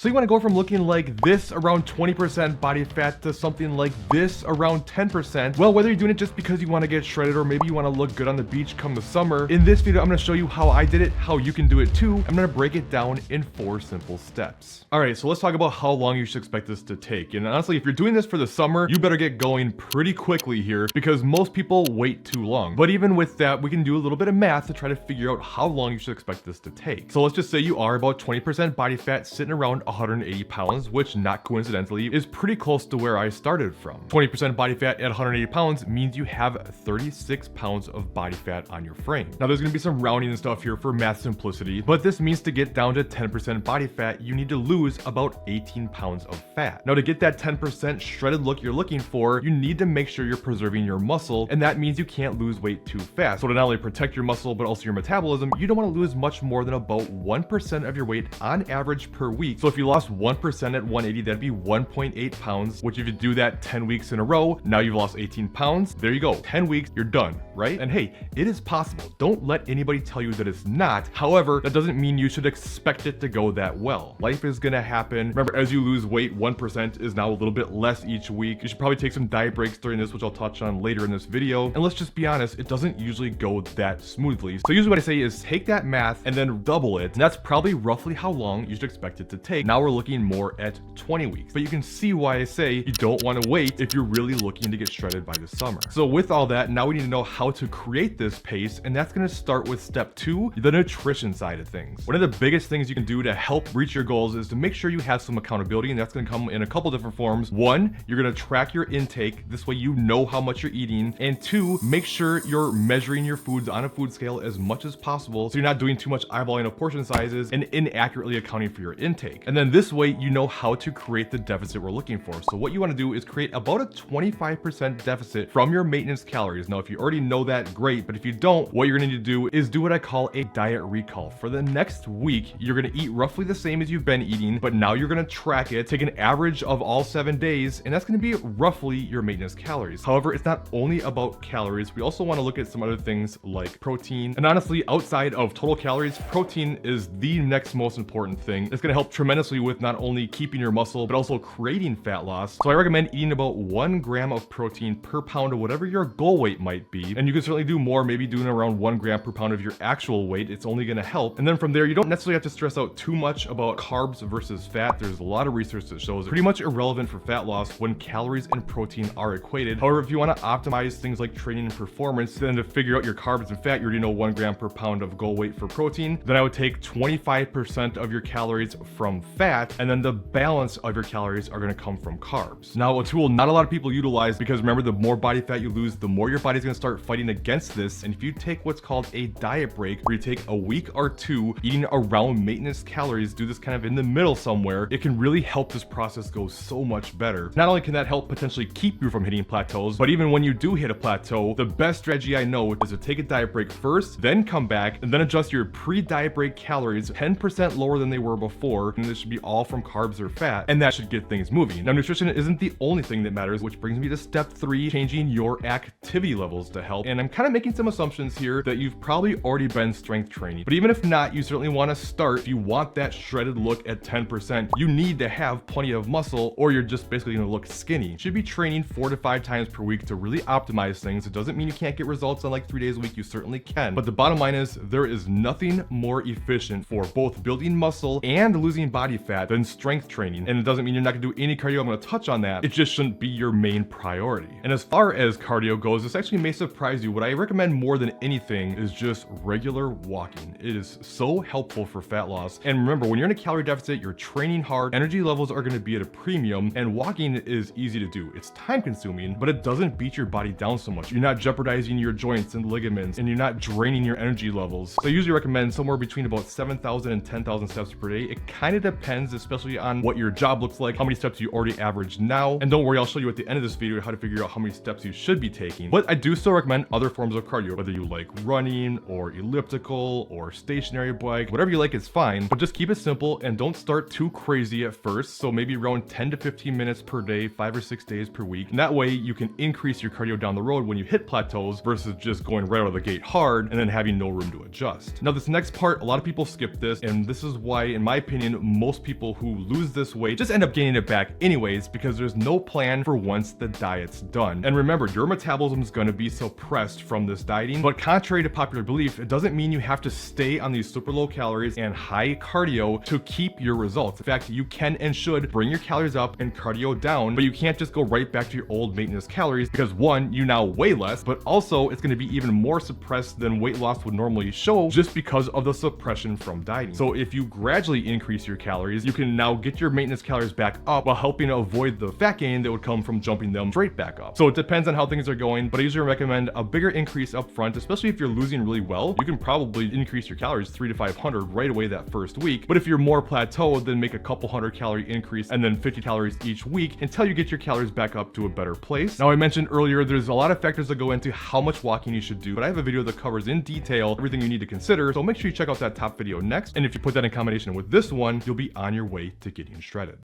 So you want to go from looking like this around 20% body fat to something like this around 10%. Well, whether you're doing it just because you want to get shredded or maybe you want to look good on the beach come the summer, in this video I'm going to show you how I did it, how you can do it too. I'm going to break it down in 4 simple steps. Alright, so let's talk about how long you should expect this to take. And honestly, if you're doing this for the summer, you better get going pretty quickly here because most people wait too long. But even with that, we can do a little bit of math to try to figure out how long you should expect this to take. So let's just say you are about 20% body fat sitting around 180 pounds, which not coincidentally is pretty close to where I started from. 20% body fat at 180 pounds means you have 36 pounds of body fat on your frame. Now there's gonna be some rounding and stuff here for math simplicity, but this means to get down to 10% body fat, you need to lose about 18 pounds of fat. Now to get that 10% shredded look you're looking for, you need to make sure you're preserving your muscle, and that means you can't lose weight too fast. So to not only protect your muscle, but also your metabolism, you don't want to lose much more than about 1% of your weight on average per week. So if you lost 1% at 180, that'd be 1.8 pounds, which if you do that 10 weeks in a row, now you've lost 18 pounds. There you go. 10 weeks, you're done, right? And hey, it is possible. Don't let anybody tell you that it's not. However, that doesn't mean you should expect it to go that well. Life is gonna happen. Remember, as you lose weight, 1% is now a little bit less each week. You should probably take some diet breaks during this, which I'll touch on later in this video. And let's just be honest, it doesn't usually go that smoothly. So usually what I say is take that math and then double it. And that's probably roughly how long you should expect it to take. Now we're looking more at 20 weeks. But you can see why I say you don't want to wait if you're really looking to get shredded by the summer. So with all that, now we need to know how to create this pace. And that's going to start with step 2, the nutrition side of things. One of the biggest things you can do to help reach your goals is to make sure you have some accountability. And that's going to come in a couple different forms. 1, you're going to track your intake. This way you know how much you're eating. And 2, make sure you're measuring your foods on a food scale as much as possible so you're not doing too much eyeballing of portion sizes and inaccurately accounting for your intake. And then this way you know how to create the deficit we're looking for. So what you want to do is create about a 25% deficit from your maintenance calories. Now if you already know that, great, but if you don't, what you're going to need to do is do what I call a diet recall. For the next week, you're going to eat roughly the same as you've been eating, but now you're going to track it, take an average of all 7 days, and that's going to be roughly your maintenance calories. However, it's not only about calories. We also want to look at some other things like protein. And honestly, outside of total calories, protein is the next most important thing. It's going to help tremendously with not only keeping your muscle, but also creating fat loss. So I recommend eating about 1 gram of protein per pound of whatever your goal weight might be. And you can certainly do more, maybe doing around 1 gram per pound of your actual weight. It's only going to help. And then from there, you don't necessarily have to stress out too much about carbs versus fat. There's a lot of research that shows it's pretty much irrelevant for fat loss when calories and protein are equated. However, if you want to optimize things like training and performance, then to figure out your carbs and fat, you already know 1 gram per pound of goal weight for protein. Then I would take 25% of your calories from fat, and then the balance of your calories are going to come from carbs. Now, a tool not a lot of people utilize, because remember, the more body fat you lose, the more your body's going to start fighting against this. And if you take what's called a diet break, where you take a week or 2 eating around maintenance calories, do this kind of in the middle somewhere, it can really help this process go so much better. Not only can that help potentially keep you from hitting plateaus, but even when you do hit a plateau, the best strategy I know is to take a diet break first, then come back, and then adjust your pre-diet break calories 10% lower than they were before, and this should be all from carbs or fat, and that should get things moving. Now, nutrition isn't the only thing that matters, which brings me to step 3, changing your activity levels to help. And I'm kind of making some assumptions here that you've probably already been strength training, but even if not, you certainly want to start. If you want that shredded look at 10%, you need to have plenty of muscle, or you're just basically going to look skinny. You should be training 4 to 5 times per week to really optimize things. It doesn't mean you can't get results on like 3 days a week. You certainly can. But the bottom line is there is nothing more efficient for both building muscle and losing body fat than strength training. And it doesn't mean you're not going to do any cardio. I'm going to touch on that. It just shouldn't be your main priority. And as far as cardio goes, this actually may surprise you. What I recommend more than anything is just regular walking. It is so helpful for fat loss. And remember, when you're in a calorie deficit, you're training hard, energy levels are going to be at a premium, and walking is easy to do. It's time consuming, but it doesn't beat your body down so much. You're not jeopardizing your joints and ligaments, and you're not draining your energy levels. So I usually recommend somewhere between about 7,000 and 10,000 steps per day. It kind of depends, especially on what your job looks like, how many steps you already average now. And don't worry, I'll show you at the end of this video how to figure out how many steps you should be taking. But I do still recommend recommend other forms of cardio, whether you like running or elliptical or stationary bike, whatever you like is fine, but just keep it simple and don't start too crazy at first. So maybe around 10 to 15 minutes per day, 5 or 6 days per week. And that way you can increase your cardio down the road when you hit plateaus versus just going right out of the gate hard and then having no room to adjust. Now this next part, a lot of people skip this, and this is why, in my opinion, most people who lose this weight just end up gaining it back anyways, because there's no plan for once the diet's done. And remember, your metabolism is going to be suppressed from this dieting, but contrary to popular belief, it doesn't mean you have to stay on these super low calories and high cardio to keep your results. In fact, you can and should bring your calories up and cardio down, but you can't just go right back to your old maintenance calories, because one, you now weigh less, but also it's going to be even more suppressed than weight loss would normally show just because of the suppression from dieting. So if you gradually increase your calories, you can now get your maintenance calories back up while helping to avoid the fat gain that would come from jumping them straight back up. So it depends on how things are going, but I usually recommend a bigger increase up front, especially if you're losing really well. You can probably increase your calories 300 to 500 right away that first week. But if you're more plateaued, then make a couple 100-calorie increase and then 50 calories each week until you get your calories back up to a better place. Now, I mentioned earlier, there's a lot of factors that go into how much walking you should do, but I have a video that covers in detail everything you need to consider. So make sure you check out that top video next. And if you put that in combination with this one, you'll be on your way to getting shredded.